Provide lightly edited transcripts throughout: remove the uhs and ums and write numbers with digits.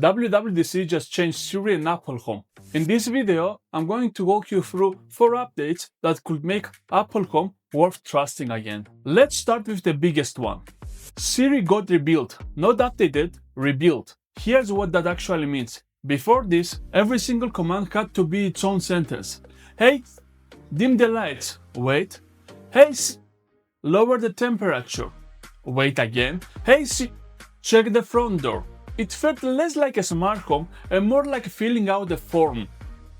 WWDC just changed Siri and Apple Home. In this video, I'm going to walk you through 4 updates that could make Apple Home worth trusting again. Let's start with the biggest one. Siri got rebuilt, not updated, rebuilt. Here's what that actually means. Before this, every single command had to be its own sentence. Hey, dim the lights. Wait. Hey, lower the temperature. Wait again. Hey, check the front door. It felt less like a smart home and more like filling out a form.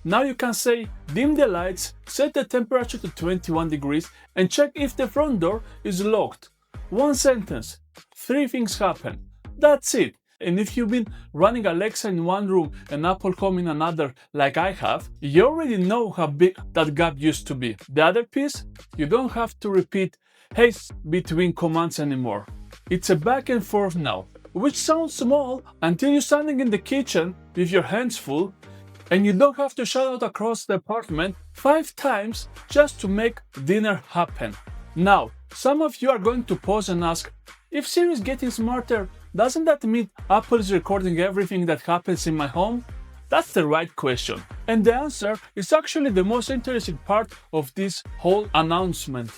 Now you can say, dim the lights, set the temperature to 21 degrees and check if the front door is locked. One sentence. 3 things happen. That's it. And if you've been running Alexa in one room and Apple Home in another like I have, you already know how big that gap used to be. The other piece, you don't have to repeat hey between commands anymore. It's a back and forth now, which sounds small until you're standing in the kitchen with your hands full and you don't have to shout out across the apartment 5 times just to make dinner happen. Now, some of you are going to pause and ask, if Siri is getting smarter, doesn't that mean Apple is recording everything that happens in my home? That's the right question. And the answer is actually the most interesting part of this whole announcement.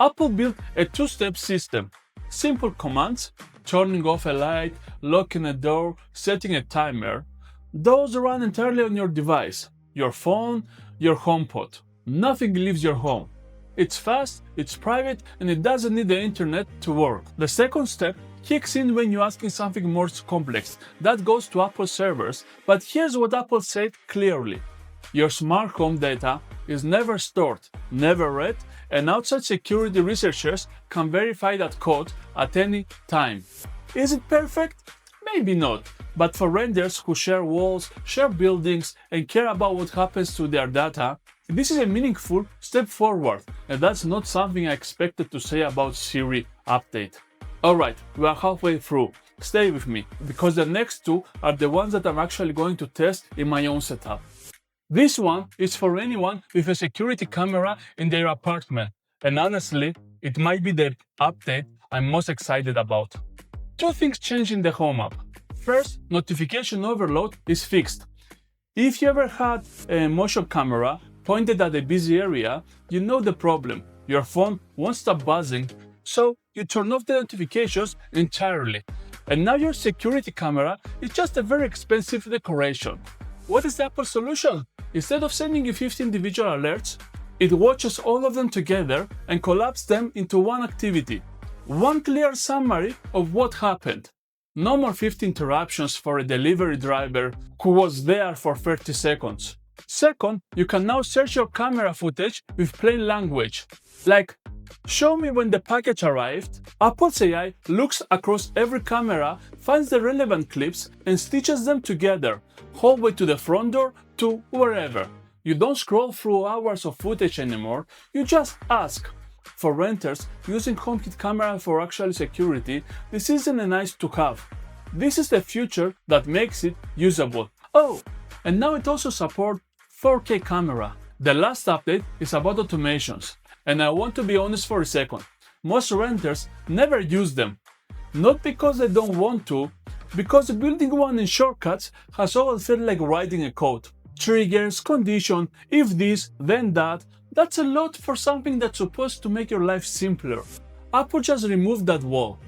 Apple built a 2-step system. Simple commands, turning off a light, locking a door, setting a timer. Those run entirely on your device, your phone, your HomePod. Nothing leaves your home. It's fast, it's private, and it doesn't need the internet to work. The second step kicks in when you're asking something more complex. That goes to Apple servers, but here's what Apple said clearly. Your smart home data is never stored, never read, and outside security researchers can verify that code at any time. Is it perfect? Maybe not, but for renters who share walls, share buildings, and care about what happens to their data, this is a meaningful step forward, and that's not something I expected to say about Siri update. Alright, we are halfway through. Stay with me, because the next 2 are the ones that I'm actually going to test in my own setup. This one is for anyone with a security camera in their apartment, and honestly, it might be the update I'm most excited about. 2 things change in the Home app. First, notification overload is fixed. If you ever had a motion camera pointed at a busy area, you know the problem. Your phone won't stop buzzing, so you turn off the notifications entirely. And now your security camera is just a very expensive decoration. What is the Apple solution? Instead of sending you 50 individual alerts, it watches all of them together and collapses them into one activity. One clear summary of what happened. No more 50 interruptions for a delivery driver who was there for 30 seconds. Second, you can now search your camera footage with plain language. Like, show me when the package arrived. Apple's AI looks across every camera, finds the relevant clips, and stitches them together, whole way to the front door to wherever. You don't scroll through hours of footage anymore, you just ask. For renters using HomeKit camera for actual security, this isn't a nice to have. This is the future that makes it usable. Oh, and now it also supports 4K camera. The last update is about automations, and I want to be honest for a second. Most renters never use them. Not because they don't want to, because building one in shortcuts has always felt like writing a code. Triggers, condition, if this, then that. That's a lot for something that's supposed to make your life simpler. Apple just removed that wall.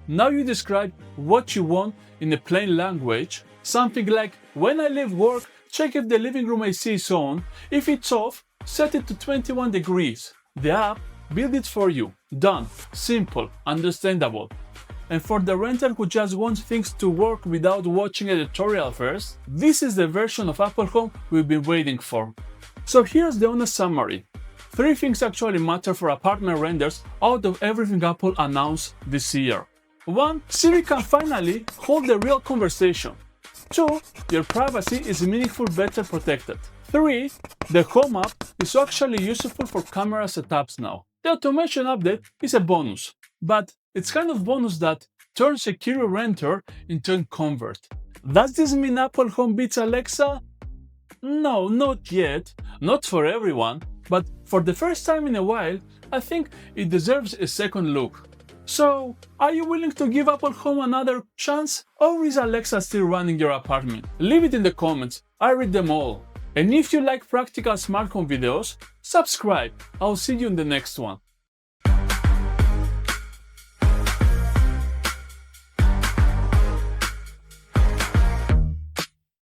Now you describe what you want in a plain language, something like, when I leave work, check if the living room AC is on. If it's off, set it to 21 degrees. The app built it for you. Done. Simple. Understandable. And for the renter who just wants things to work without watching a tutorial first, this is the version of Apple Home we've been waiting for. So here's the honest summary. 3 things actually matter for apartment renters out of everything Apple announced this year. 1. Siri can finally hold a real conversation. 2. Your privacy is meaningfully better protected. 3. The Home app is actually useful for camera setups now. The automation update is a bonus, but it's kind of bonus that turns secure renter into a convert. Does this mean Apple Home beats Alexa? No, not yet. Not for everyone, but for the first time in a while, I think it deserves a second look. So, are you willing to give Apple Home another chance? Or is Alexa still running your apartment? Leave it in the comments, I read them all. And if you like practical smart home videos, subscribe. I'll see you in the next one.